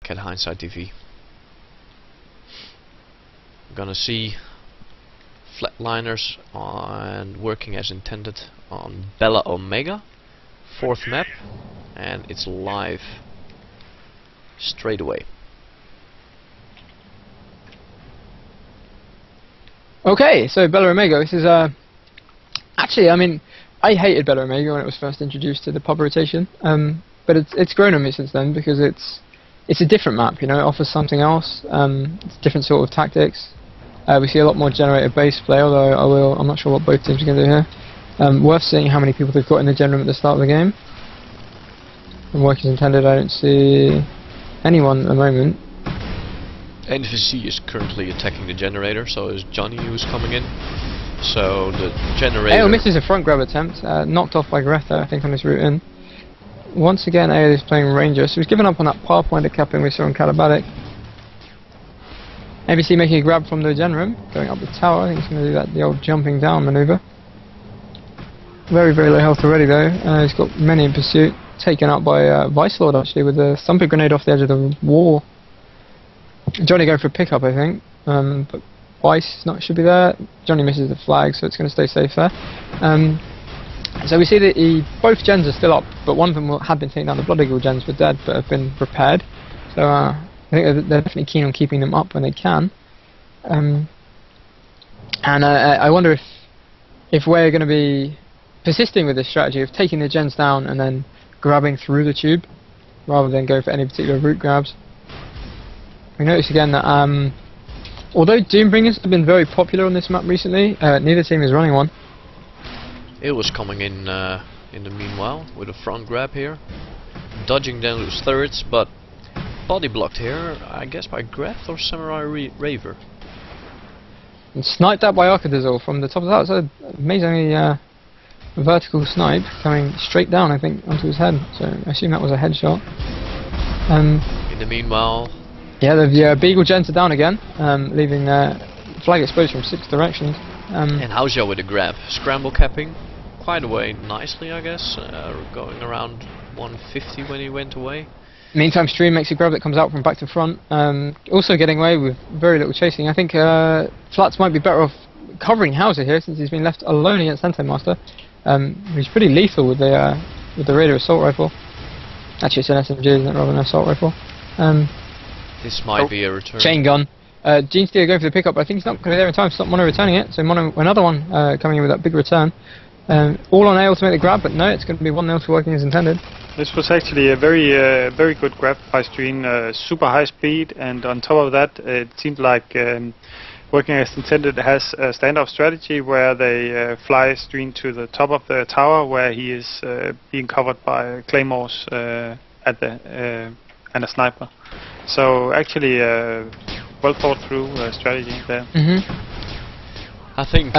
back at Hindsight TV. We're gonna see Flatliners and working as intended on Bella Omega, 4th map, and it's live straight away. Okay, so Bella Omega, this is actually, I mean, I hated Bella Omega when it was first introduced to the pub rotation, but it's grown on me since then because it's a different map, you know, it offers something else, it's a different sort of tactics. We see a lot more generator based play, although I'm not sure what both teams are going to do here. Worth seeing how many people they've got in the gen room at the start of the game. And work as intended, I don't see anyone at the moment. NVC is currently attacking the generator, so is Johnny who's coming in. So the generator... AO misses a front grab attempt, knocked off by Greta, I think, on his route in. Once again, AO is playing Ranger, so he's given up on that power pointer capping we saw on Catabatic. ABC making a grab from the gen room, going up the tower. I think he's going to do that, the old jumping down maneuver. Very, very low health already though. He's got many in pursuit, taken out by Vice Lord actually with a thumping grenade off the edge of the wall. Johnny going for a pickup, I think, but Vice should be there. Johnny misses the flag, so it's going to stay safe there. So we see that both gens are still up, but one of them had been taken down. The Blood Eagle gens were dead, but have been repaired. So I think they're definitely keen on keeping them up when they can. And I wonder if we're going to be persisting with this strategy of taking the gens down and then grabbing through the tube, rather than go for any particular route grabs. We notice again that although Doombringers have been very popular on this map recently, neither team is running one. It was coming in the meanwhile with a front grab here, dodging down those turrets, but body blocked here, I guess by Greth or Samurai Raver. And sniped out by Arcadizzle from the top of that. So amazingly vertical snipe coming straight down, I think, onto his head. So I assume that was a headshot. In the meanwhile, yeah, the Beagle gens are down again, leaving their flag exposed from 6 directions. and Hausja with a grab, scramble capping quite away nicely, I guess, going around 150 when he went away. Meantime, Stream makes a grab that comes out from back to front, also getting away with very little chasing. I think Flats might be better off covering Hausja here since he's been left alone against Sensei Master. He's pretty lethal with the Raider assault rifle. Actually, it's an SMG, isn't it, rather than an assault rifle. This might be a return. Chain gun. Gene Stealer going for the pickup, but I think he's not going to be there in time to stop Mono returning it. So Mono, another one coming in with that big return. All on AO to make the grab, but no, it's going to be 1-0 to working as intended. This was actually a very good grab by Stream, super high speed, and on top of that, it seemed like working as intended has a standoff strategy where they fly Stream to the top of the tower where he is being covered by claymores and a sniper. So actually, well thought through strategy there. I think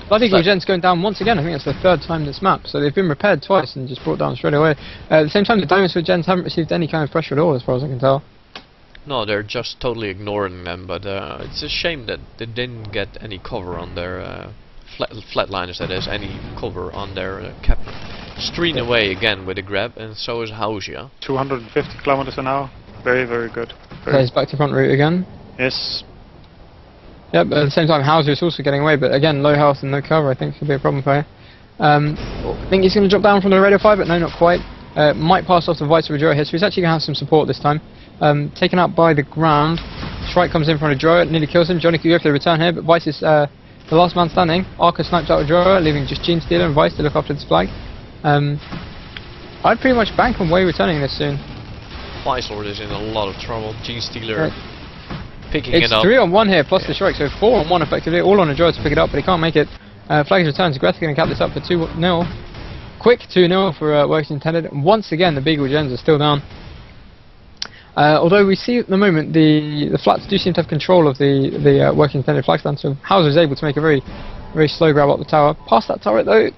Blood Eagle gen's going down once again. I think it's the 3rd time this map, so they've been repaired twice and just brought down straight away. At the same time, the Diamond Sword gens haven't received any kind of pressure at all, as far as I can tell. no, they're just totally ignoring them, but it's a shame that they didn't get any cover on their Flatliners, that is, any cover on their cap. Stream away again with a grab, and so is Hausja. 250 kilometers an hour. Very good. So he's back to front route again. Yes. Yep, at the same time, Hausja is also getting away, but again, low health and no cover, I think, could be a problem for you. I think he's going to drop down from the Radio 5, but no, not quite. Might pass off the Vice of a Droid here, so he's actually going to have some support this time. Taken out by the ground. Shrike comes in from a Droid, nearly kills him. Johnny could go for the return here, but Vice is the last man standing. Arca snipes out a Droid, leaving just Gene Stealer and Vice to look after this flag. I'd pretty much bank on Way returning this soon. Vice Lord is in a lot of trouble. Gene Stealer picking it up. It's 3-on-1 here, plus the Shrike, so 4-on-1 effectively, all on a Droid to pick it up, but he can't make it. Flag returns, Greth going to cap this up for 2-0. Quick 2-0 for works intended. And once again, the Beagle gens are still down. Although we see at the moment the Flats do seem to have control of the working intended flag stand, so Hausja is able to make a very slow grab up the tower. Past that turret though,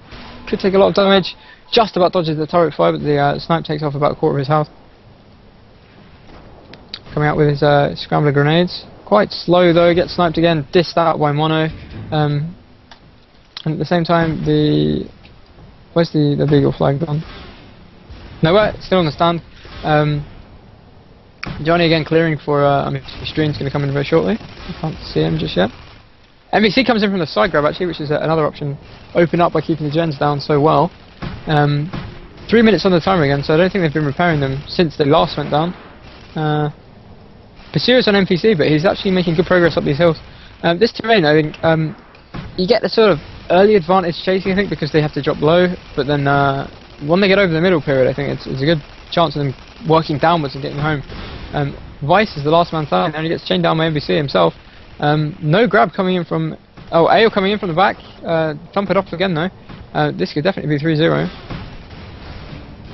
could take a lot of damage. Just about dodges the turret fire, but the snipe takes off about a quarter of his health. Coming out with his scrambler grenades. Quite slow though, gets sniped again, dissed out by Mono. And at the same time, where's the Beagle flag gone? Nowhere, still on the stand. Johnny again clearing for, I mean, Stream's going to come in very shortly. I can't see him just yet. MVC comes in from the side grab actually, which is another option. Open up by keeping the gens down so well. 3 minutes on the timer again, so I don't think they've been repairing them since they last went down. Pursuer's on MVC, but he's actually making good progress up these hills. This terrain, I think, you get the sort of early advantage chasing, I think, because they have to drop low, but then when they get over the middle period, I think it's a good chance of them working downwards and getting home. Vice is the last man standing, and he gets chained down by MVC himself. No grab coming in from... Oh, Ale coming in from the back. Thump it off again though. This could definitely be 3-0.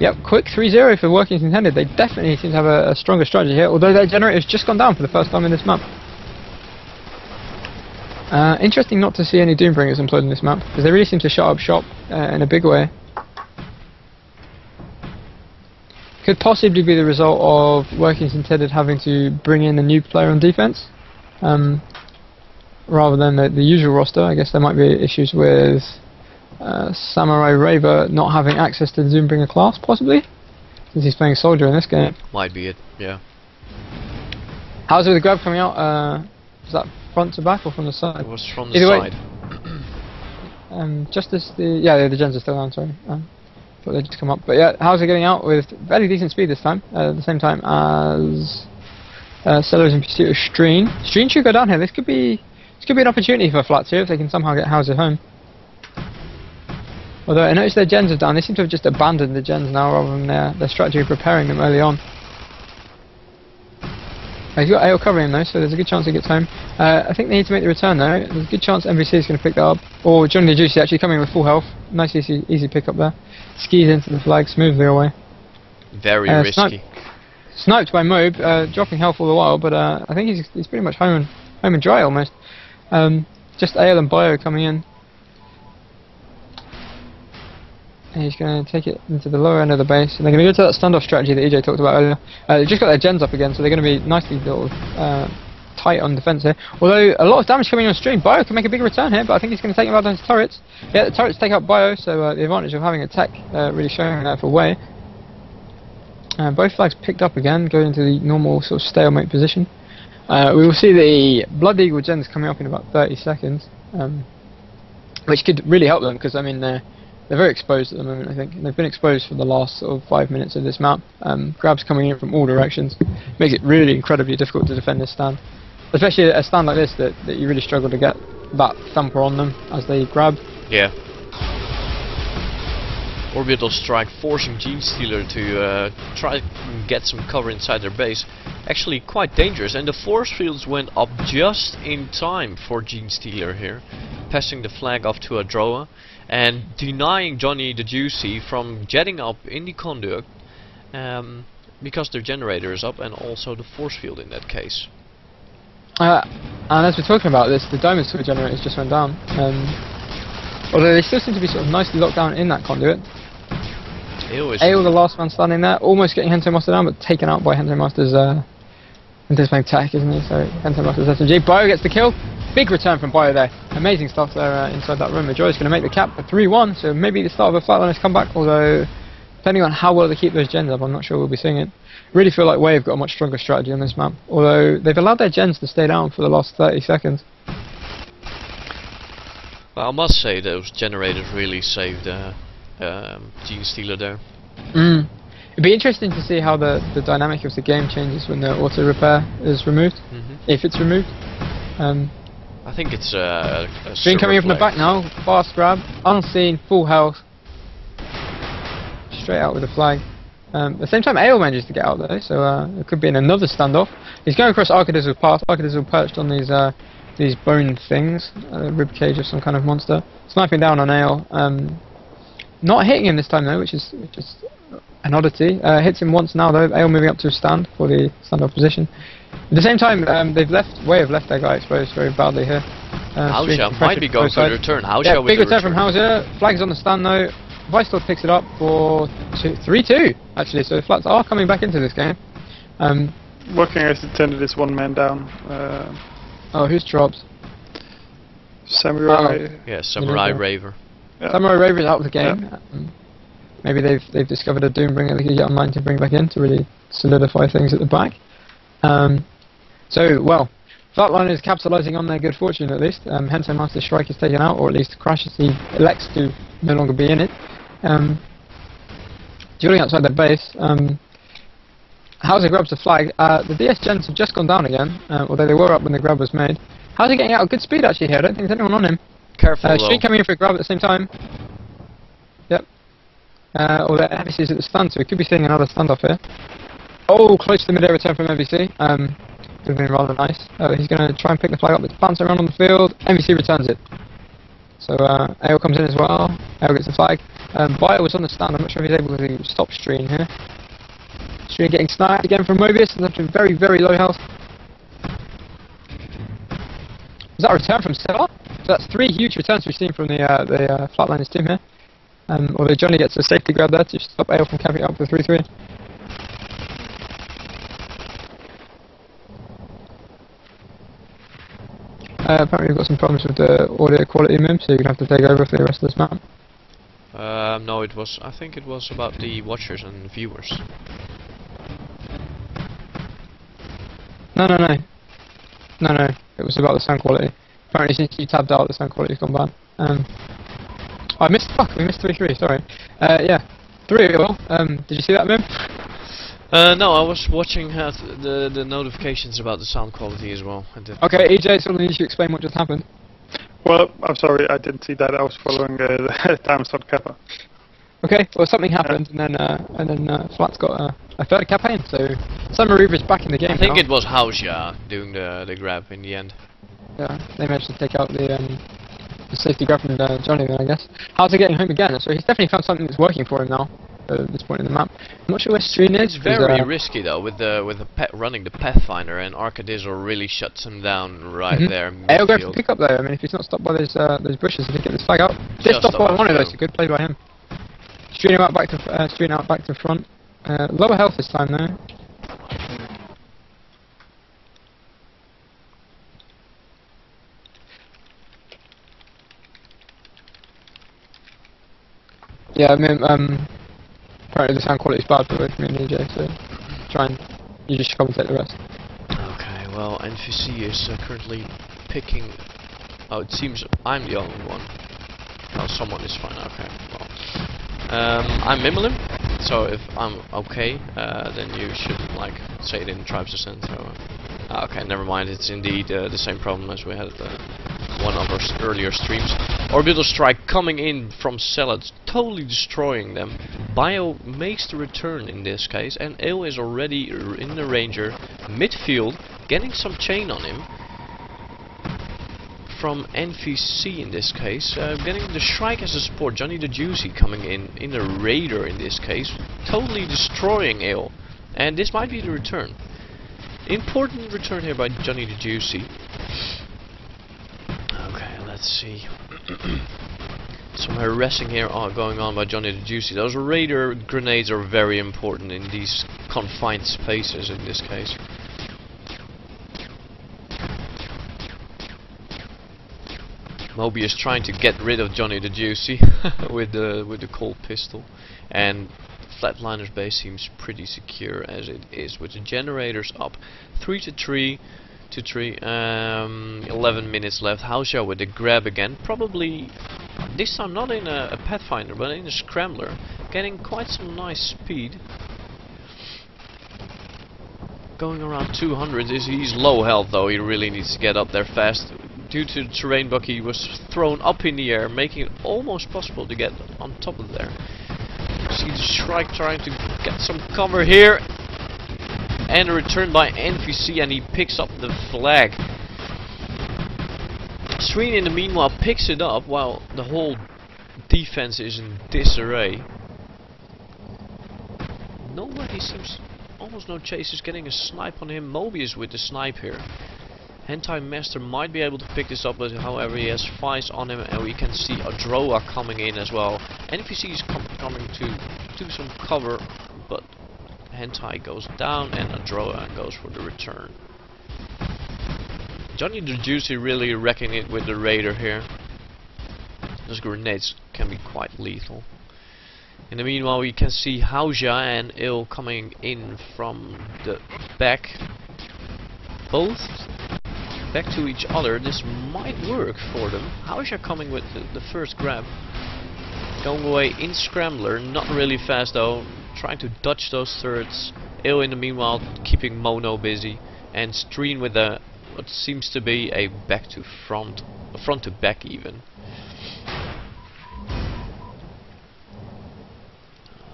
Yep, quick 3-0 for working as intended. They definitely seem to have a stronger strategy here, although their generator's just gone down for the first time in this map. Interesting not to see any Doombringers employed in this map, because they really seem to shut up shop in a big way. Could possibly be the result of working as intended having to bring in a new player on defense. Rather than the usual roster. I guess there might be issues with Samurai Raver not having access to the Doombringer class, possibly, since he's playing Soldier in this game. Might be it, yeah. How's it with the grab coming out? Is that front to back or from the side? It was from the Either side. Way, just as the gens are still down, sorry. Thought they'd just come up. But yeah, how's it getting out with fairly decent speed this time, at the same time as Sellers in pursuit of Streen. Streen should go down here. This could be an opportunity for Flats here if they can somehow get Hauser home. Although I noticed their gens are down. They seem to have just abandoned the gens now rather than their strategy of preparing them early on. He's got Ale covering him though, so there's a good chance he gets home. I think they need to make the return though. There's a good chance MVC is going to pick that up. Or Johnny the Juicy actually coming with full health. Nice easy pick up there. Skis into the flag smoothly away. Very risky. Sniped by Mobe, dropping health all the while, but I think he's pretty much home and dry almost. Just Ale and Bio coming in. And he's going to take it into the lower end of the base, and they're going to go to that standoff strategy that EJ talked about earlier. They've just got their gens up again, so they're going to be nicely sort of, tight on defense here. Although a lot of damage coming on stream, Bio can make a big return here, but I think he's going to take him out on his turrets. Yeah, the turrets take out Bio, so the advantage of having a tech really showing that for Way. Both flags picked up again, going into the normal sort of stalemate position. We will see the Blood Eagle gens coming up in about 30 seconds, which could really help them, because I mean they're very exposed at the moment. I think they've been exposed for the last sort of 5 minutes of this map. Grabs coming in from all directions, makes it really incredibly difficult to defend this stand, especially a stand like this that you really struggle to get that thumper on them as they grab. Yeah. Orbital strike forcing Genestealer to try and get some cover inside their base. Actually quite dangerous, and the force fields went up just in time for Genestealer here, passing the flag off to a Droa and denying Johnny the Juicy from jetting up in the conduit because their generator is up and also the force field in that case. And as we're talking about this, the Diamond Sword generators just went down. Although they still seem to be sort of nicely locked down in that conduit. Ale, the last man standing there, almost getting Hento Master down, but taken out by Hento Master's Hento's playing tech, isn't he? So Hento Master's SMG. Bio gets the kill. Big return from Bio there. Amazing stuff there inside that room. Majora's going to make the cap for 3-1, so maybe the start of a Flatliners comeback, although depending on how well they keep those gens up, I'm not sure we'll be seeing it. Really feel like Way have got a much stronger strategy on this map, although they've allowed their gens to stay down for the last 30 seconds. Well, I must say those generators really saved Genestealer there. It'd be interesting to see how the dynamic of the game changes when the auto repair is removed, if it's removed. I think it's a Stream coming in from the back now, fast grab, unseen, full health, straight out with the flag. At the same time, Ale manages to get out though, so it could be in another standoff. He's going across Arcadizzle's path. Arcadizzle perched on these bone things, rib cage of some kind of monster, sniping down on Ale. Not hitting him this time though, which is an oddity. Hits him once now though. Ale moving up to a stand for the standoff position. At the same time, Way have left their guy exposed very badly here. Hauser might be going for the return. Hauser with big the return from Hauser. Flags on the stand though. Vice Lord picks it up for 3-2 actually. So the Flats are coming back into this game. Working as intended is one man down. Oh, who's dropped? Samurai. Yeah, Samurai Raver. Yeah. Samurai Raver is out of the game. Yeah. Maybe they've discovered a Doombringer they could get online to bring back in to really solidify things at the back. Well, Flatliners capitalising on their good fortune at least. Hence, Master Strike is taken out, or at least crashes. He elects to no longer be in it. Dueling outside their base. Hauser grabs the flag. The DS gens have just gone down again, although they were up when the grab was made. Hauser getting out at good speed actually here. I don't think there's anyone on him. Careful though. Street coming in for a grab at the same time. Yep. Although MVC is at the stand, so we could be seeing another standoff here. Oh, close to the mid-air return from MVC. Would have been rather nice. He's going to try and pick the flag up. It's bouncing around on the field. MVC returns it. So AO comes in as well. AO gets the flag. Bio was on the stand. I'm not sure if he's able to stop Streen here. Streen getting sniped again from Mobius. That's been very, very low health. Was that a return from Stella? So that's 3 huge returns we've seen from the Flatliners team here. Although Johnny gets a safety grab there to stop AO from capping up the 3-3. Apparently we've got some problems with the audio quality, Mim, so you're going to have to take over for the rest of this map. No, I think it was about the watchers and viewers. No, it was about the sound quality. Apparently since you tabbed out, the sound quality's gone bad. I missed, we missed 3-3, sorry. Yeah, 3-0, did you see that, Mim? No, I was watching the notifications about the sound quality as well. Okay, EJ, so need you explain what just happened. Well, I'm sorry, I didn't see that. I was following the time slot kappa. Okay, well something happened, and then Flat's got a third campaign, so Summer Reaver's back in the game. I think it was Hausia doing the grab in the end. Yeah, they managed to take out the safety grab from Johnny then, I guess. How's he getting home again? So he's definitely found something that's working for him now. At this point in the map, I'm not sure where Streen is. It's very risky though, with the running the Pathfinder, and Arcadizzle really shuts him down right there. AO going for pickup though. I mean, if he's not stopped by those bushes, he can get this flag out. This stop by one of those, a good play by him. Streen out back to front. Lower health this time though. Yeah, I mean, apparently the sound quality is bad for both me and EJ, so you just commentate the rest. Okay, well, NVC is currently picking. Oh, it seems I'm the only one. Oh, someone is fine. Okay, well, I'm mimelim, so if I'm okay, then you should like say it in Tribes Ascent. So, okay, never mind. It's indeed the same problem as we had at one of our earlier streams. Orbital strike coming in from Salads, totally destroying them. Bio makes the return in this case, and Ale is already in the Ranger midfield, getting some chain on him from NVC in this case, getting the Shrike as a support. Johnny the Juicy coming in the Raider in this case, totally destroying Ale, and this might be the return. Important return here by Johnny the Juicy. Okay, let's see. Some harassing here going on by Johnny the Juicy. Those Raider grenades are very important in these confined spaces in this case. Mobius trying to get rid of Johnny the Juicy with the cold pistol, and Flatliners base seems pretty secure as it is, with the generators up 3-3. 11 minutes left. Hausia with the grab again, probably this time not in a Pathfinder but in a Scrambler, getting quite some nice speed. Going around 200. He's low health though, he really needs to get up there fast. Due to the terrain bug, he was thrown up in the air, making it almost possible to get on top of there. See the Shrike trying to get some cover here. And a return by NVC, and he picks up the flag. Streen in the meanwhile picks it up while the whole defense is in disarray. Nobody seems, almost no chasers, getting a snipe on him. Mobius with the snipe here. Hentai Master might be able to pick this up, but however he has Vice on him, and we can see Adroa coming in as well. NVC is coming to do some cover, but Hentai goes down and Adroa goes for the return. Johnny the Juicy really wrecking it with the Raider here. Those grenades can be quite lethal. In the meanwhile, we can see Hausia and Il coming in from the back. both back to each other. This might work for them. Hausha coming with the first grab. Going away in Scrambler, not really fast though. Trying to dodge those thirds. Il in the meanwhile keeping Mono busy. And Streen with a what seems to be a back to front, a front to back even.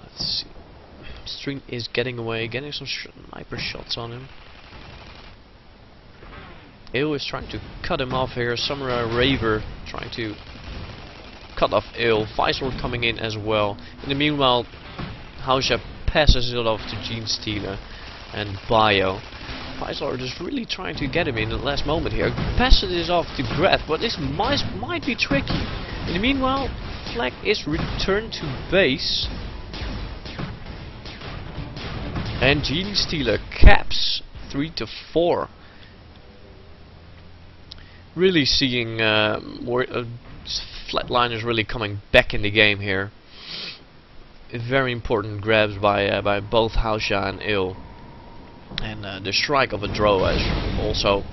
Let's see. Streen is getting away, getting some sniper shots on him. Il is trying to cut him off here. Samurai Raver trying to cut off Il. Vicelord coming in as well. In the meanwhile, Hausha passes it off to Genestealer and Bio. Vicelord is really trying to get him in the last moment here. Passes it off to Greth, but this might be tricky. In the meanwhile, flag is returned to base. And Genestealer caps 3-4. Really seeing Flatliners really coming back in the game here. Very important grabs by both Hausha and Il. And the strike of a Droa is also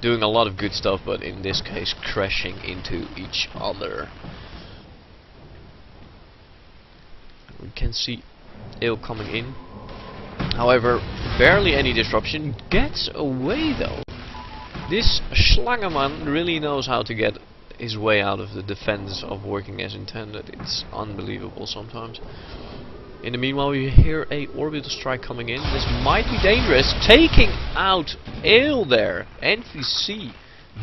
doing a lot of good stuff, but in this case crashing into each other. We can see Il coming in. However, barely any disruption. Gets away though. This Schlangerman really knows how to get his way out of the defense of working as intended. It's unbelievable sometimes. In the meanwhile, we hear a orbital strike coming in. This might be dangerous. Taking out Il there. NVC.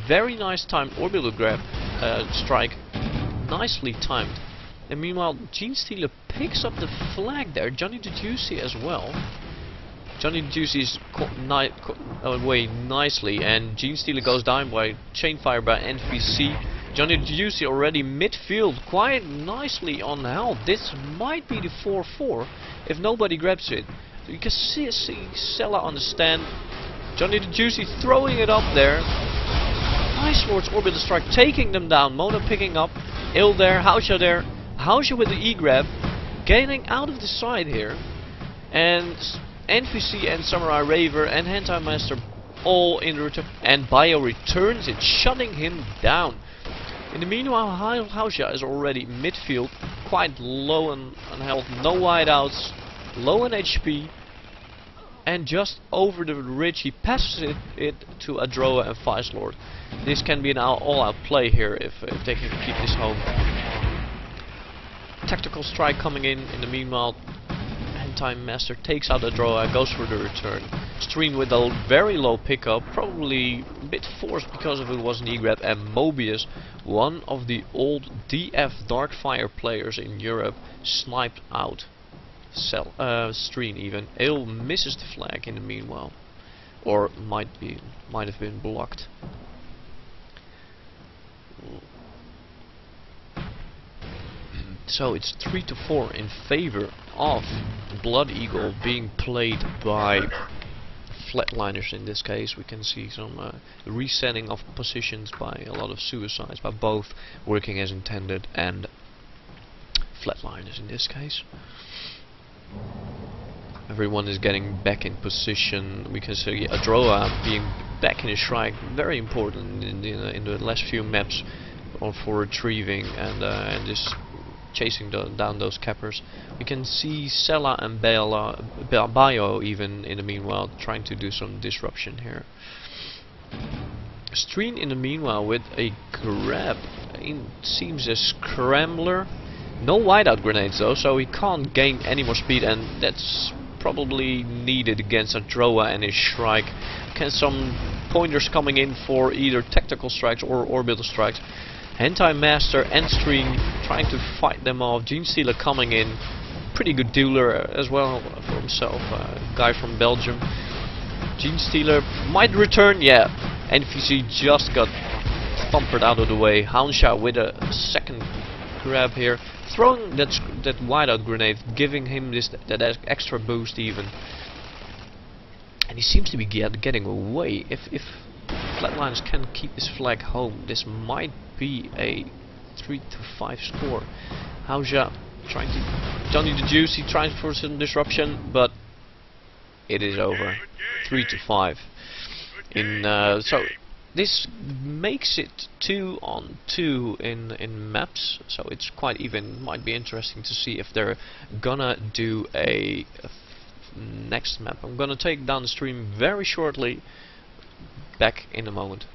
Very nice timed orbital grab strike. Nicely timed. And meanwhile, Genestealer picks up the flag there. Johnny the Juicy as well. Johnny the Juicy is away nicely, and Genestealer goes down by chainfire by NVC. Johnny the Juicy already midfield quite nicely on health. This might be the 4-4 if nobody grabs it. So you can see Sella on the stand. Johnny the Juicy throwing it up there. Vicelord's orbital strike taking them down. Mono picking up. Il there, Hausha there. Hausha with the E-grab. Getting out of the side here. And NVC and Samurai Raver and Hentai Master all in return. And Bio returns it, shutting him down. In the meanwhile, Hausha is already midfield, quite low on health, no wideouts, low on HP, and just over the ridge he passes it to Adroa and Vicelord. This can be an all-out play here if they can keep this home. Tactical strike coming in the meanwhile. Time Master takes out Adroa, goes for the return. Streen with a very low pickup, probably a bit forced because of it was an E-grab, and Mobius, one of the old DF Darkfire players in Europe, sniped out Streen even. Il misses the flag in the meanwhile, or might have been blocked. So it's 3-4 in favor of Blood Eagle, being played by Flatliners in this case. We can see some resetting of positions by a lot of suicides by both working as intended and Flatliners in this case. Everyone is getting back in position. We can see Adroa being back in his strike, very important in the last few maps for retrieving and this chasing down those cappers. We can see Sella and Bio even in the meanwhile trying to do some disruption here. Streen in the meanwhile with a grab. Seems a scrambler. No wideout grenades though, so he can't gain any more speed, and that's probably needed against Adroa and his Shrike. Can some pointers coming in for either tactical strikes or orbital strikes. Hentai Master and Streen trying to fight them off. Genestealer coming in. Pretty good dealer as well for himself. Guy from Belgium. Genestealer might return. Yeah. NVC just got thumpered out of the way. Hausha with a second grab here. Throwing that wideout grenade. Giving him that extra boost even. And he seems to be getting away. If Flatliners can keep this flag home, this might be a 3-5 score. Hausha trying to Johnny the Juicy trying for some disruption, but it is over. 3-5. in so this makes it 2 on 2 in maps, so it's quite even. Might be interesting to see if they're gonna do a next map. I'm gonna take down the stream very shortly. Back in a moment.